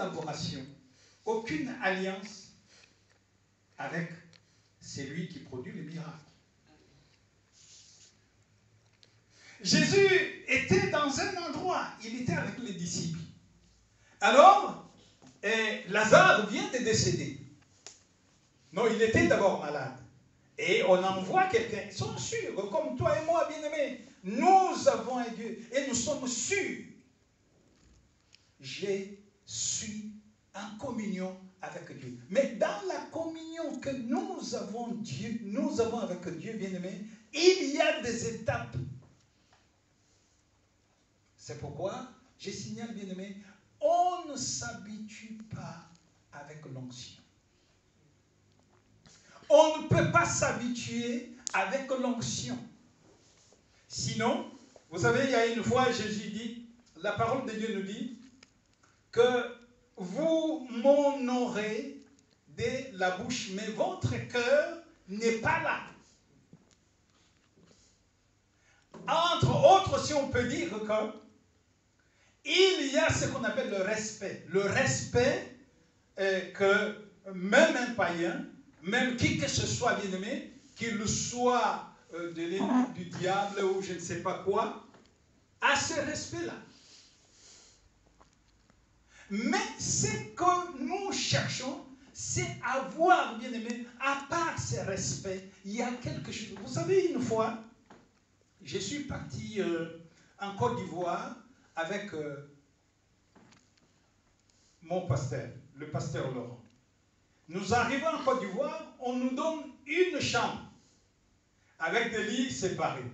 collaboration, aucune alliance avec celui qui produit les miracles. Jésus était dans un endroit, il était avec les disciples. Alors, Lazare vient de décéder. Non, il était d'abord malade. Et on envoie quelqu'un. Ils sont sûrs, comme toi et moi, bien-aimés. Nous avons un Dieu et nous sommes sûrs. Je suis en communion avec Dieu. Mais dans la communion que nous avons avec Dieu, bien-aimés, il y a des étapes. C'est pourquoi je signale, bien-aimés, on ne s'habitue pas avec l'onction. On ne peut pas s'habituer avec l'onction. Sinon, vous savez, il y a une fois, Jésus dit, la parole de Dieu nous dit, que vous m'honorez de la bouche, mais votre cœur n'est pas là. Entre autres, si on peut dire que il y a ce qu'on appelle le respect. Le respect que même un païen, même qui que ce soit, bien-aimé, qu'il soit de l'ennemi du diable ou je ne sais pas quoi, a ce respect-là. Mais ce que nous cherchons, c'est avoir, bien-aimé, à part ce respect, il y a quelque chose. Vous savez, une fois, je suis parti en Côte d'Ivoire avec mon pasteur, le pasteur Laurent. Nous arrivons en Côte d'Ivoire, on nous donne une chambre avec des lits séparés.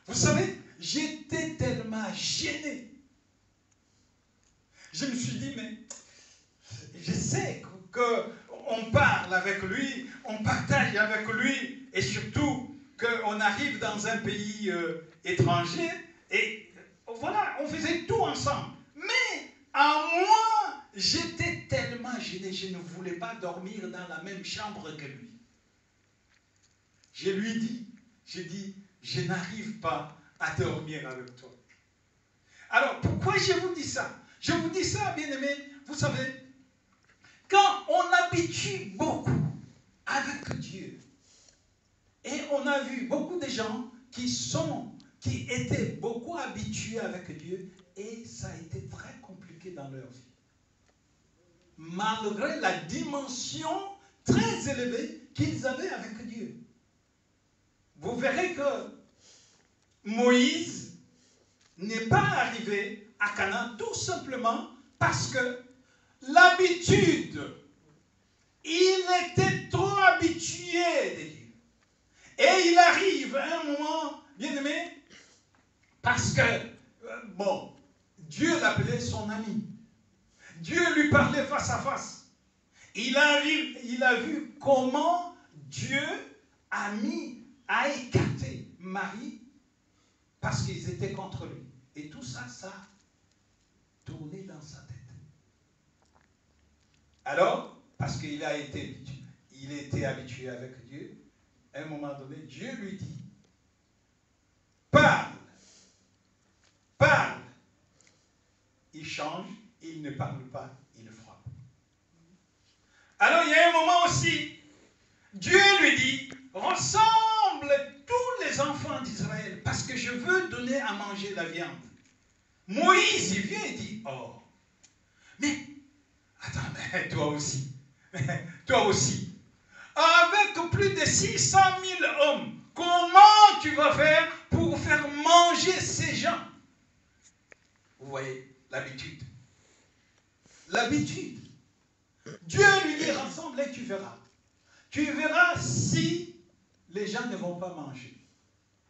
Vous savez, j'étais tellement gêné. Je me suis dit, mais je sais qu'on parle avec lui, on partage avec lui, et surtout qu'on arrive dans un pays étranger, et voilà, on faisait tout ensemble. Mais à moi, j'étais tellement gêné, je ne voulais pas dormir dans la même chambre que lui. Je lui dis, je n'arrive pas à dormir avec toi. Alors, pourquoi je vous dis ça? Je vous dis ça, bien-aimés, vous savez, quand on habitue beaucoup avec Dieu, et on a vu beaucoup de gens qui étaient beaucoup habitués avec Dieu, et ça a été très compliqué dans leur vie. Malgré la dimension très élevée qu'ils avaient avec Dieu. Vous verrez que Moïse n'est pas arrivé à Canaan tout simplement parce que l'habitude, il était trop habitué de Dieu. Et il arrive à un moment, bien aimé, parce que, Dieu l'appelait son ami. Dieu lui parlait face à face. Il a vu comment Dieu a écarté Marie parce qu'ils étaient contre lui. Et tout ça, ça tournait dans sa tête. Alors, parce qu'il a été habitué avec Dieu, à un moment donné, Dieu lui dit, parle. Il change, il ne parle pas, il frappe. Alors, il y a un moment aussi, Dieu lui dit, ressemble tous les enfants d'Israël, parce que je veux donner à manger la viande. Moïse, il vient et dit, oh, mais, attends, mais toi aussi, avec plus de 600 000 hommes, comment tu vas faire pour faire manger ces gens? Vous voyez, l'habitude. L'habitude. Dieu lui dit, rassemble et tu verras. Tu verras si les gens ne vont pas manger.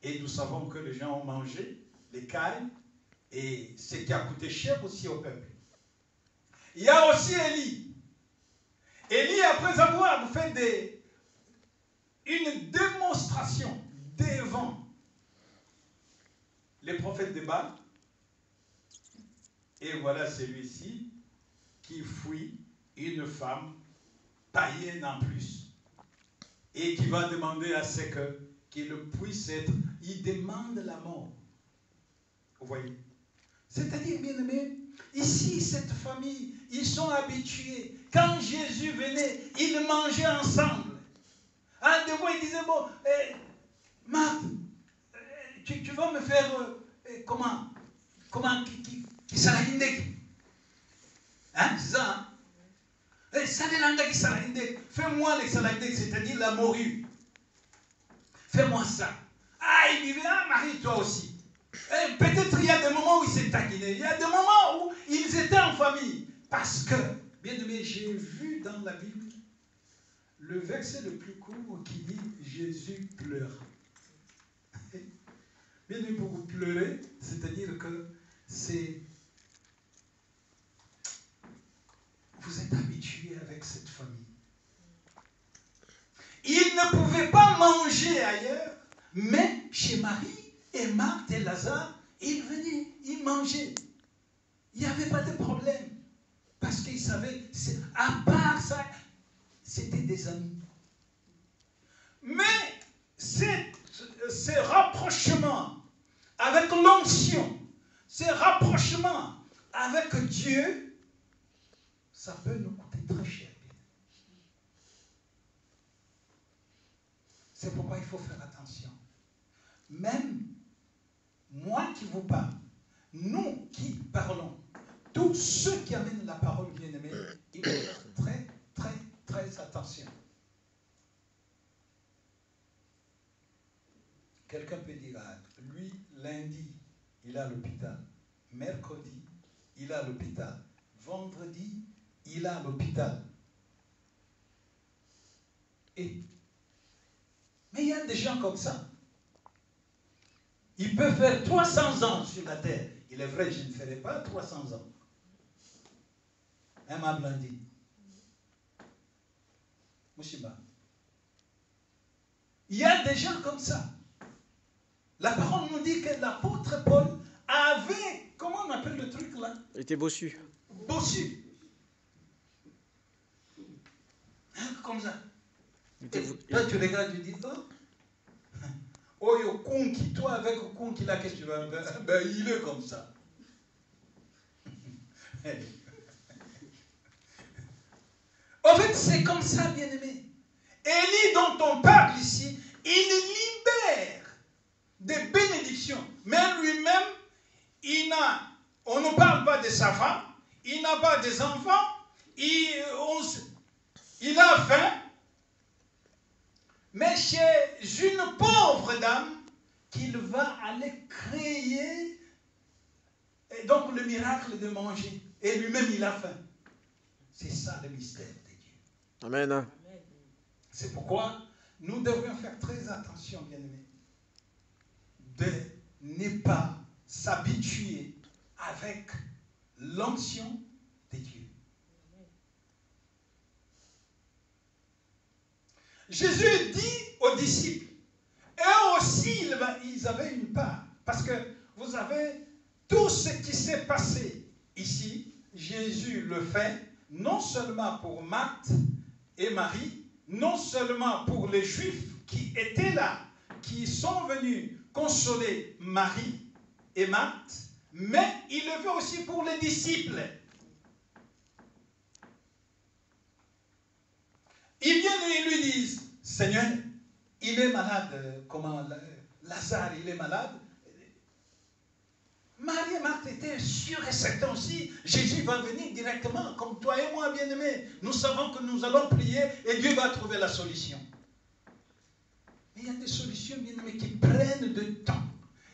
Et nous savons que les gens ont mangé, les cailles, et ce qui a coûté cher aussi au peuple. Il y a aussi Élie. Élie, après avoir fait une démonstration devant les prophètes de Baal, et voilà celui-ci qui fuit une femme païenne en plus et qui va demander à ce qu'il puisse être, il demande la mort. Vous voyez, C'est-à-dire, bien aimé, ici, cette famille, ils sont habitués. Quand Jésus venait, ils mangeaient ensemble. Un de vous, il disait, bon, Marthe, tu vas me faire, comment qui salahindek. Hein, c'est ça, hein? Fais-moi les salahindek, c'est-à-dire la morue. Fais-moi ça. Ah, il dit, ah, Marie, toi aussi. Peut-être il y a des moments où ils s'est taquinés. Il y a des moments où ils étaient en famille. Parce que, bien aimé, j'ai vu dans la Bible le verset le plus court qui dit Jésus pleure. Bien aimé, pour vous pleurer, c'est-à-dire que vous êtes habitué avec cette famille. Ils ne pouvaient pas manger ailleurs, mais chez Marie et Marthe et Lazare, ils venaient, ils mangeaient. Il n'y avait pas de problème. Parce qu'ils savaient, à part ça, c'était des amis. Mais ces rapprochements avec l'onction, ces rapprochements avec Dieu, ça peut nous coûter très cher. C'est pourquoi il faut faire attention. Même moi qui vous parle, nous qui parlons, tous ceux qui amènent la parole bien-aimée, il faut faire très, très, très attention. Quelqu'un peut dire, lui, lundi, il est à l'hôpital. Mercredi, il est à l'hôpital. Vendredi, il est à l'hôpital. Mais il y a des gens comme ça. Il peut faire 300 ans sur la terre. Il est vrai, je ne ferai pas 300 ans. Un m'a blandi. Mouchiba. Il y a des gens comme ça. La parole nous dit que l'apôtre Paul avait, comment on appelle le truc là? Il était bossu. Bossu. Hein, comme ça. Toi, tu regardes, tu dis, oh, yo, Kunki, toi avec Kunki là, qu'est-ce que tu vas faire? Ben, il est comme ça. En fait, c'est comme ça, bien-aimé. Élie, dont on parle ici, il libère des bénédictions. Mais lui-même, on ne parle pas de sa femme, il n'a pas des enfants, il a faim. Mais chez une pauvre dame, qu'il va aller créer donc le miracle de manger. Et lui-même, il a faim. C'est ça le mystère de Dieu. Amen. C'est pourquoi nous devrions faire très attention, bien-aimés, de ne pas s'habituer avec l'onction de Dieu. Jésus dit aux disciples, eux aussi, ils avaient une part. Parce que vous avez tout ce qui s'est passé ici, Jésus le fait, non seulement pour Marthe et Marie, non seulement pour les Juifs qui étaient là, qui sont venus consoler Marie et Marthe, mais il le fait aussi pour les disciples. Ils viennent et ils lui disent, Seigneur, il est malade, comment Lazare, il est malade. Marie et Marthe étaient sûrs et certains aussi, Jésus va venir directement, comme toi et moi, bien-aimés. Nous savons que nous allons prier et Dieu va trouver la solution. Mais il y a des solutions, bien-aimés, qui prennent du temps.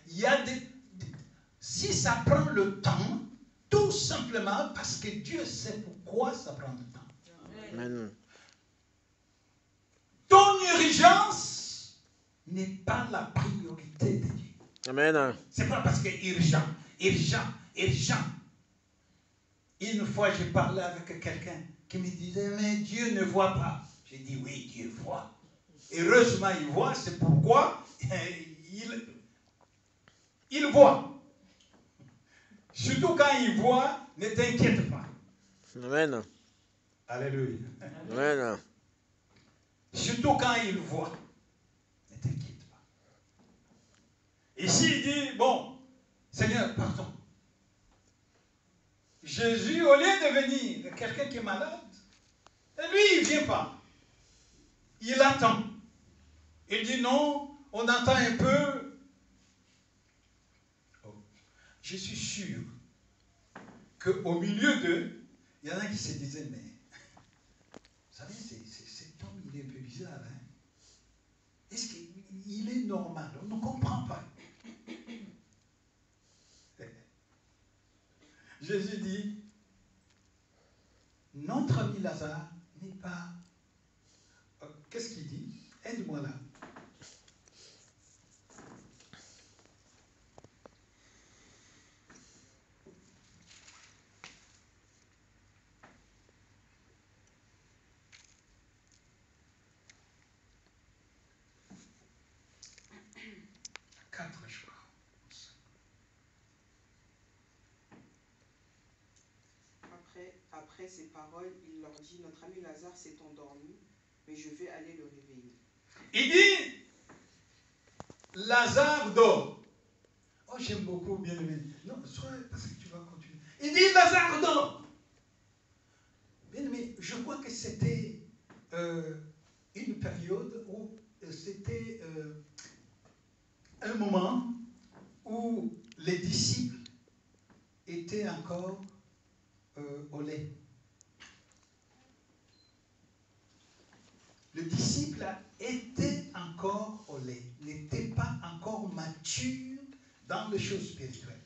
Il y a si ça prend le temps, tout simplement parce que Dieu sait pourquoi ça prend du temps. Amen. Ton urgence n'est pas la priorité de Dieu. Amen. C'est pas parce que urgent. Une fois, j'ai parlé avec quelqu'un qui me disait, mais Dieu ne voit pas. J'ai dit, oui, Dieu voit. Heureusement, il voit, c'est pourquoi il voit. Surtout quand il voit, ne t'inquiète pas. Amen. Alléluia. Amen. Surtout quand il voit, ne t'inquiète pas. Ici, il dit, bon, Seigneur, pardon. Jésus, au lieu de venir, quelqu'un qui est malade, et lui, il ne vient pas. Il attend. Il dit non, on attend un peu. Oh. Je suis sûr qu'au milieu d'eux, il y en a qui se disaient, mais, vous savez, cet homme, il est un peu bizarre. Hein? Est-ce qu'il est normal? On ne comprend pas. Jésus dit, notre ami Lazare n'est pas... Qu'est-ce qu'il dit? Aide-moi là. Après ces paroles, il leur dit, notre ami Lazare s'est endormi, mais je vais aller le réveiller. Il dit, Lazare dort. Oh, j'aime beaucoup, bien aimé. Non, sois, parce que tu vas continuer. Il dit, Lazare dort. Bien aimé, je crois que c'était une période où c'était un moment où les disciples étaient encore au lait. Le disciple était encore au lait, n'était pas encore mature dans les choses spirituelles.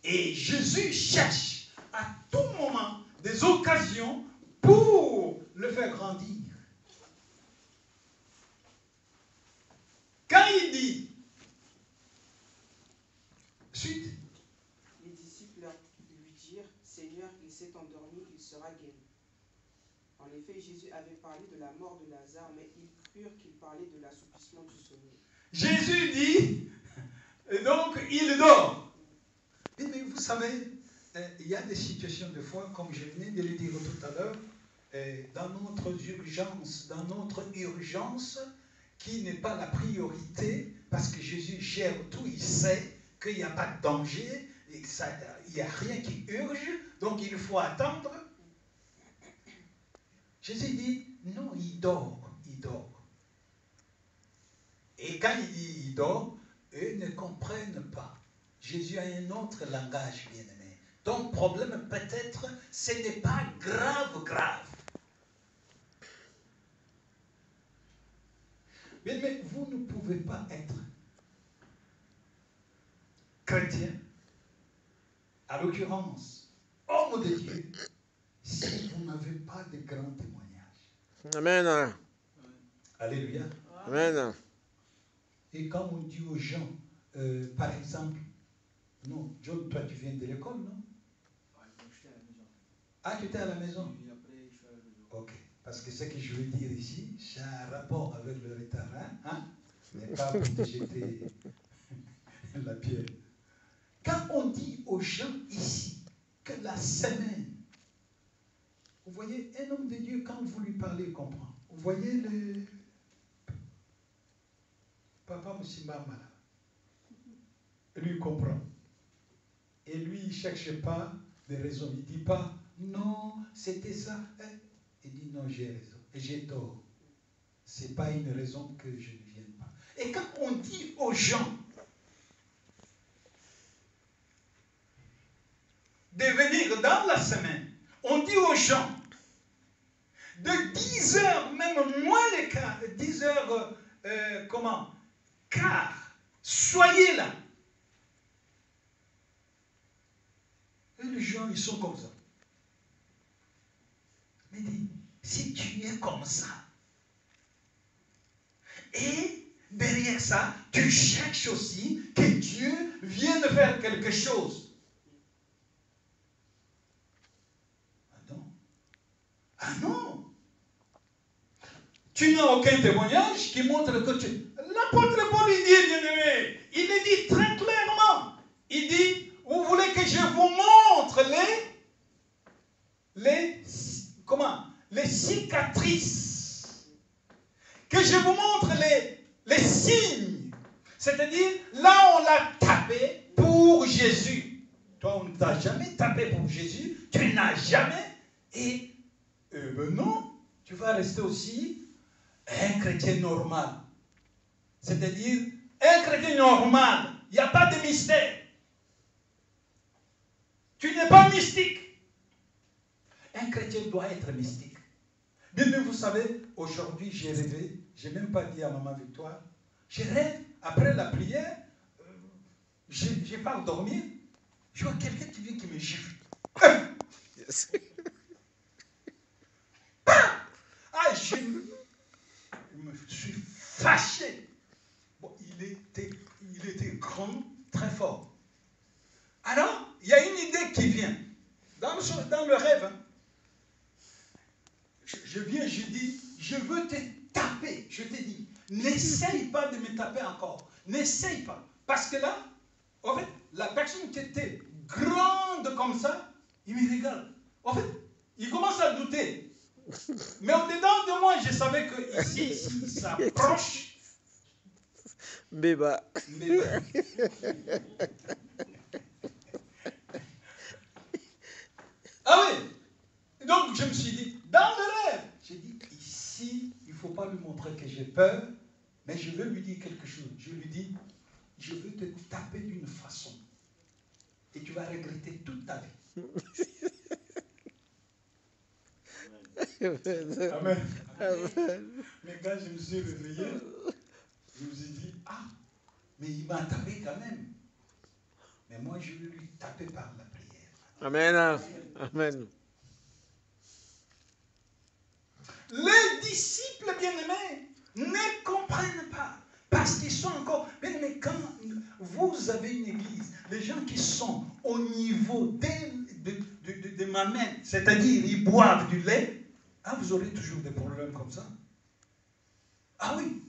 Et Jésus cherche à tout moment des occasions pour le faire grandir. Quand il dit, suite, les disciples lui dirent, Seigneur, il s'est endormi, il sera guéri. En effet, Jésus avait parlé de la mort de Lazare, mais ils crurent qu'il parlait de l'assouplissement du sommeil. Jésus dit, donc il dort. Mais vous savez, il y a des situations de fois, comme je venais de le dire tout à l'heure, dans notre urgence, qui n'est pas la priorité, parce que Jésus gère tout, il sait qu'il n'y a pas de danger, il n'y a rien qui urge, donc il faut attendre. Jésus dit, non, il dort, il dort. Et quand il dit il dort, eux ne comprennent pas. Jésus a un autre langage, bien-aimé. Donc, problème peut-être, ce n'est pas grave. Mais vous ne pouvez pas être chrétien, à l'occurrence, homme de Dieu, si vous n'avez pas de grands témoignages. Amen. Alléluia. Amen. Et quand on dit aux gens, par exemple, non, John, toi tu viens de l'école, non? Ah, tu étais à la maison? Ok, parce que ce que je veux dire ici, c'est un rapport avec le retard, hein? Mais pas pour te jeter la pierre. Quand on dit aux gens ici que la semaine, vous voyez, un homme de Dieu, quand vous lui parlez, il comprend. Vous voyez le Papa Moussimbama là, lui comprend. Et lui, il ne cherche pas de raison. Il ne dit pas, non, c'était ça. Il dit, non, j'ai raison. Et j'ai tort. Ce n'est pas une raison que je ne vienne pas. Et quand on dit aux gens de venir dans la semaine, on dit aux gens de 10h, même moins les quart, 10h, car soyez là. Et les gens, ils sont comme ça. Mais dis, si tu es comme ça, et derrière ça, tu cherches aussi que Dieu vienne faire quelque chose. Ah non. Ah non. Tu n'as aucun témoignage qui montre que tu... L'apôtre Paul, il dit, bien-aimé, il le dit très clairement. Il dit, vous voulez que je vous montre les cicatrices. Que je vous montre les signes. C'est-à-dire, là, on l'a tapé pour Jésus. Toi, on ne t'a jamais tapé pour Jésus. Tu n'as jamais. Et non, tu vas rester aussi un chrétien normal. C'est-à-dire, un chrétien normal. Il n'y a pas de mystère. Tu n'es pas mystique. Un chrétien doit être mystique. Bien, mais vous savez, aujourd'hui, j'ai rêvé. Je n'ai même pas dit à Maman Victoire. Je rêve, après la prière, je n'ai pas dormi. Je vois quelqu'un qui vient qui me gifle. Yes. Ah, je me suis fâché. Bon, il était grand, très fort. Alors, il y a une idée qui vient. Dans le rêve, hein. Je viens, je dis, je veux te taper. Je te dis, n'essaye pas de me taper encore. N'essaye pas. Parce que là, en fait, la personne qui était grande comme ça, il me regarde. En fait, il commence à douter. Mais au-dedans de moi, je savais que ici, s'il s'approche, Béba. Ah oui. Donc, je me suis dit, dans le rêve, j'ai dit, ici, il ne faut pas lui montrer que j'ai peur, mais je veux lui dire quelque chose. Je lui dis, je veux te taper d'une façon. Et tu vas regretter toute ta vie. Amen. Mais quand je me suis réveillé, je me suis dit, ah, mais il m'a tapé quand même. Mais moi, je vais lui taper par la prière. Amen. Amen. Les disciples bien-aimés ne comprennent pas. Parce qu'ils sont encore... Mais quand vous avez une église, les gens qui sont au niveau de ma main, c'est-à-dire ils boivent du lait, ah, vous aurez toujours des problèmes comme ça. Ah oui.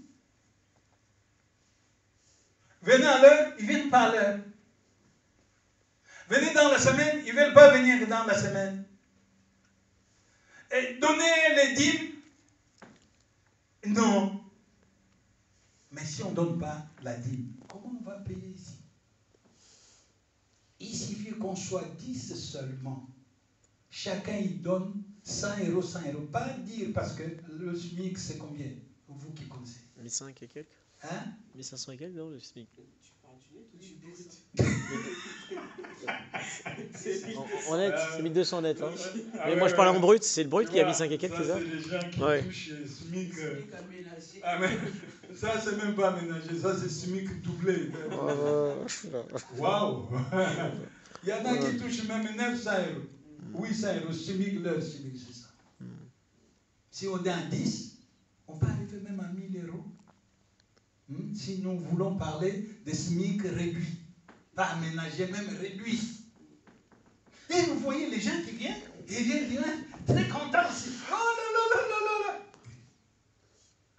Venez à l'heure, ils ne viennent pas à l'heure. Venez dans la semaine, ils ne veulent pas venir dans la semaine. Et donner les dîmes, non. Mais si on ne donne pas la dîme, comment on va payer ici? Il suffit qu'on soit 10 seulement. Chacun y donne 100 euros, 100 euros. Pas dire parce que le SMIC c'est combien? Vous qui connaissez. 1500 et quelques. Hein? 1500 et quelques, non, le SMIC. Tu parles du net ou du brut? En net, c'est 1200 net. Hein. Ah Mais ouais, moi, je parle ouais. en brut, c'est le brut Tu qui a vois, 1500 et quelques, c'est ça? c'est les gens qui Ouais. touchent SMIC. SMIC aménagé. Ah, mais ça, c'est même pas aménagé. Ça, c'est SMIC doublé. Waouh! Il y en a qui touchent même 900 euros. 800 euros. SMIC, leur SMIC, c'est ça. Si on est à 10, on peut arriver même à 1000 euros. Si nous voulons parler de SMIC réduit. Pas aménagé, même réduit. Et vous voyez les gens qui viennent, et ils viennent très contents aussi. Oh là là là là là là.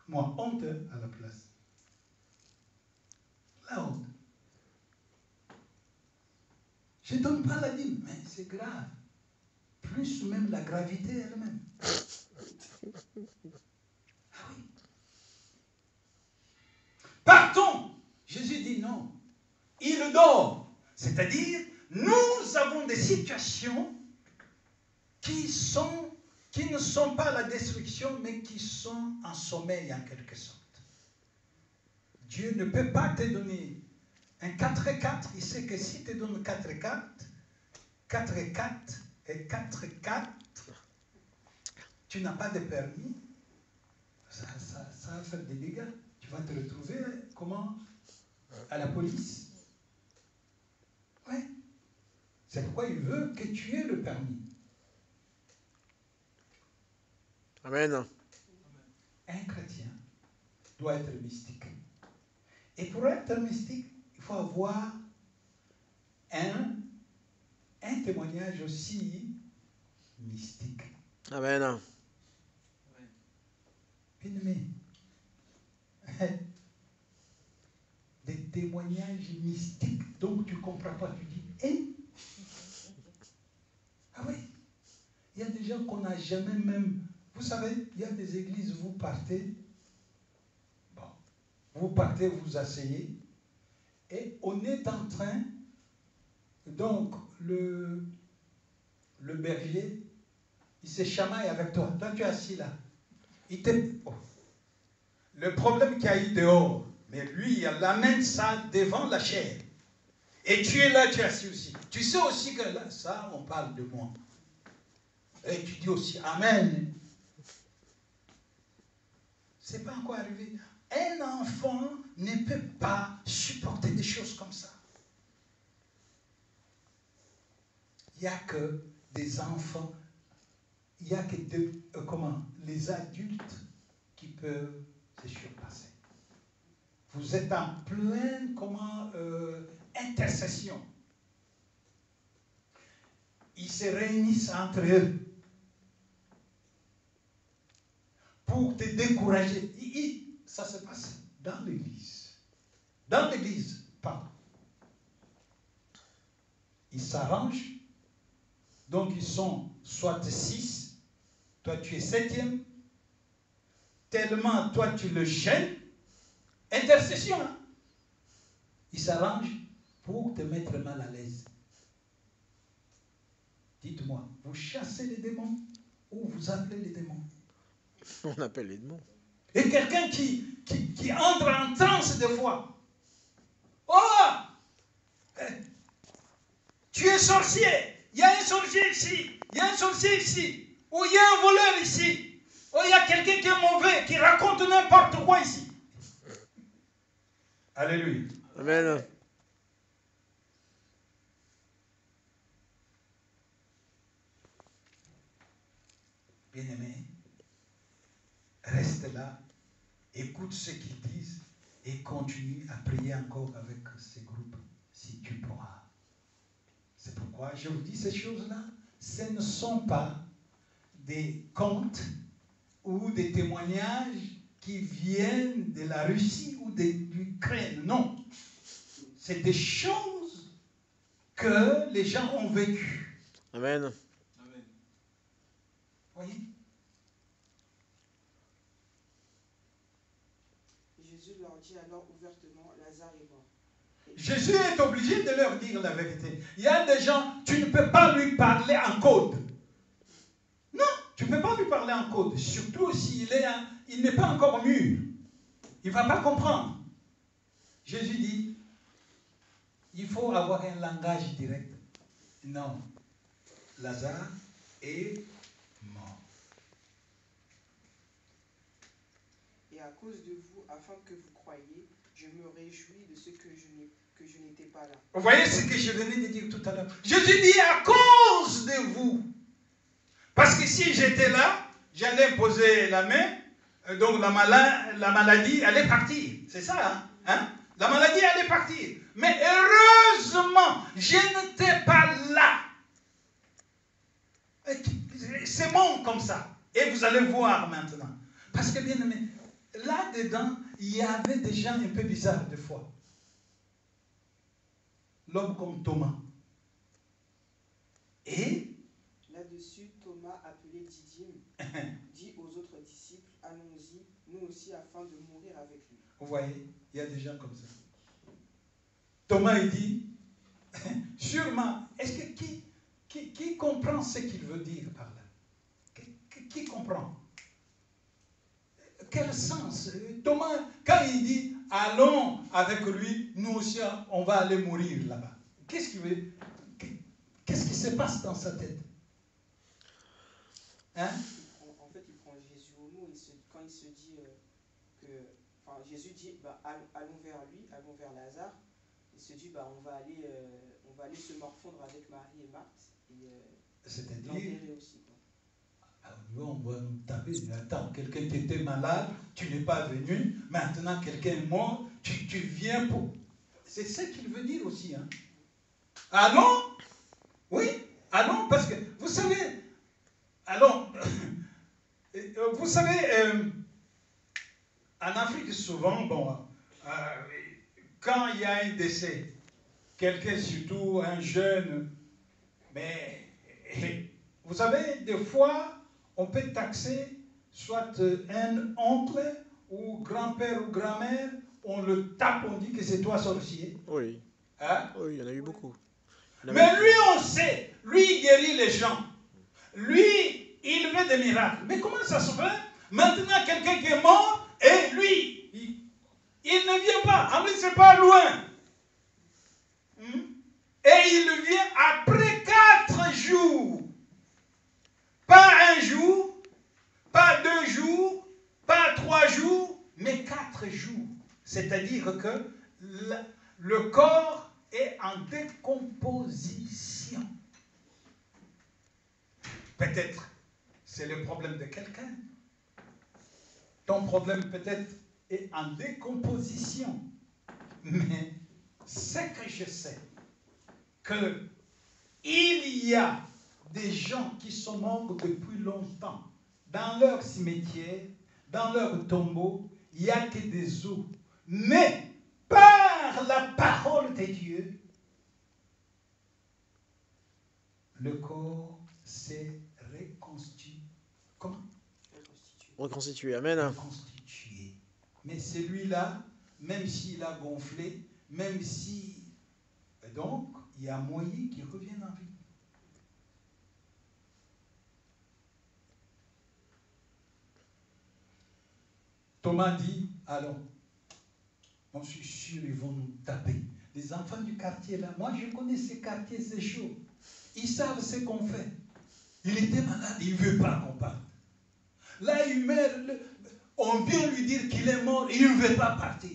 Moi, honte à la place. La honte. Je ne donne pas la dîme, mais c'est grave. Plus même la gravité elle-même. Ah oui. Partons. Jésus dit non. Il dort. C'est-à-dire, nous avons des situations qui ne sont pas la destruction, mais qui sont en sommeil en quelque sorte. Dieu ne peut pas te donner un 4-4. Il sait que si tu te donne 4-4, 4-4 et 4-4, tu n'as pas de permis, ça va faire des dégâts. Tu vas te retrouver, comment? À la police. Oui. C'est pourquoi il veut que tu aies le permis. Amen. Un chrétien doit être mystique. Et pour être mystique, il faut avoir un témoignage aussi mystique. Amen. Bien-aimé, des témoignages mystiques, donc tu ne comprends pas, tu dis, ah oui, il y a des gens qu'on n'a jamais même, vous savez, il y a des églises, vous partez, vous asseyez, et on est en train Donc, le berger, il se chamaille avec toi. Toi, tu es assis là. Le problème qu'il y a eu dehors, mais lui, il amène ça devant la chair. Et tu es là, tu es assis aussi. Tu sais aussi que là, ça, on parle de moi. Et tu dis aussi Amen. C'est pas encore arrivé. Un enfant ne peut pas supporter des choses comme ça. Il n'y a que des enfants, il n'y a que les adultes qui peuvent se surpasser. Vous êtes en pleine intercession. Ils se réunissent entre eux pour te décourager. Ça se passe dans l'église. Dans l'église, pas. Ils s'arrangent. Donc ils sont soit 6, toi tu es 7e. Tellement toi tu le gênes. Intercession. Hein? Ils s'arrangent pour te mettre mal à l'aise. Dites-moi, vous chassez les démons ou vous appelez les démons? On appelle les démons. Et quelqu'un qui entre en transe des fois. Oh! Tu es sorcier. Il y a un sorcier ici. Il y a un sorcier ici. Ou il y a un voleur ici. Ou il y a quelqu'un qui est mauvais, qui raconte n'importe quoi ici. Alléluia. Amen. Bien-aimé, reste là, écoute ce qu'ils disent et continue à prier encore avec ces groupes si tu pourras. C'est pourquoi je vous dis ces choses-là, ce ne sont pas des contes ou des témoignages qui viennent de la Russie ou de l'Ukraine. Non. C'est des choses que les gens ont vécues. Amen. Amen. Voyez? Jésus leur dit alors ouvertement, Lazare est mort. Jésus est obligé de leur dire la vérité. Il y a des gens, tu ne peux pas lui parler en code. Non, tu ne peux pas lui parler en code. Surtout s'il il n'est pas encore mûr. Il ne va pas comprendre. Jésus dit, il faut avoir un langage direct. Non, Lazare est mort. Et à cause de vous, afin que vous croyiez, je me réjouis de ce que je n'étais pas là. Vous voyez ce que je venais de dire tout à l'heure. Jésus dit à cause de vous. Parce que si j'étais là, j'allais poser la main, donc la maladie allait partir. C'est ça, hein? La maladie allait partir. Mais heureusement, je n'étais pas là. C'est bon comme ça. Et vous allez voir maintenant. Parce que bien aimé, là-dedans, il y avait des gens un peu bizarres des fois. L'homme comme Thomas. Et là-dessus, Thomas, appelé Didyme, dit aux autres disciples, allons-y, nous aussi, afin de mourir avec lui. Vous voyez, il y a des gens comme ça. Thomas, il dit, sûrement, est-ce que qui comprend ce qu'il veut dire par là? Qui comprend? Quel sens? Thomas, quand il dit, allons avec lui, nous aussi, on va aller mourir là-bas. Qu'est-ce qu'il veut? Qu'est-ce qui se passe dans sa tête? Hein? En fait, il prend Jésus au mot. Quand il se dit Jésus dit, allons vers lui, allons vers Lazare. Il se dit, on va aller se morfondre avec Marie et Marthe et l'enterrer aussi. On va nous taper. Attends, quelqu'un qui était malade, tu n'es pas venu. Maintenant, quelqu'un est mort, tu viens pour. C'est ce qu'il veut dire aussi. Hein? Allons? Oui, allons, parce que vous savez, allons. Vous savez, en Afrique, souvent, quand il y a un décès, quelqu'un, surtout un jeune, mais vous savez, des fois, on peut taxer soit un oncle ou grand-père ou grand-mère, on le tape, on dit que c'est toi sorcier. Oui. Hein? Oui, il y en a eu beaucoup. Mais lui, on sait, lui, il guérit les gens. Lui, il veut des miracles. Mais comment ça se fait? Maintenant, quelqu'un qui est mort, et lui, il ne vient pas. En plus, c'est pas loin. Et il vient après 4 jours. Pas un jour, pas 2 jours, pas 3 jours, mais 4 jours. C'est-à-dire que le corps est en décomposition. Peut-être c'est le problème de quelqu'un. Ton problème peut-être est en décomposition. Mais ce que je sais, qu'il y a des gens qui sont morts depuis longtemps. Dans leur cimetière, dans leur tombeau, il n'y a que des os. Mais par la parole de Dieu, le corps s'est reconstitué. Comment? Reconstitué. Amen. Reconstitué. Mais celui-là, même s'il a gonflé, même si... Donc, il y a moyen qu'il revienne en vie. Thomas dit, allons, on suis sûr ils vont nous taper. Les enfants du quartier là, moi je connais ces quartiers, c'est chaud. Ils savent ce qu'on fait. Il était malade, il ne veut pas qu'on parte. Là, il meurt, on vient lui dire qu'il est mort, il ne veut pas partir.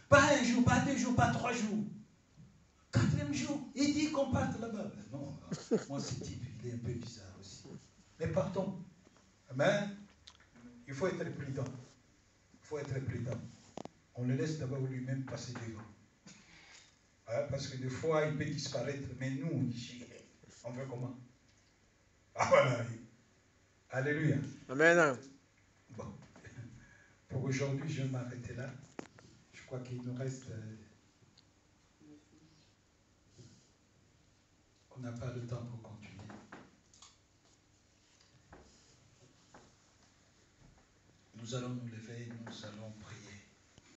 Pas un jour, pas 2 jours, pas 3 jours. 4e jour, il dit qu'on parte là-bas. Non, moi ce type, il est un peu bizarre aussi. Mais partons. Mais il faut être prudent. Il faut être prudent. On le laisse d'abord lui-même passer devant. Parce que des fois, il peut disparaître. Mais nous, ici, on veut comment? Ah voilà. Alléluia. Amen. Bon. Pour aujourd'hui, je vais m'arrêter là. Je crois qu'il nous reste... on n'a pas le temps pour continuer. Nous allons nous lever, nous allons prier.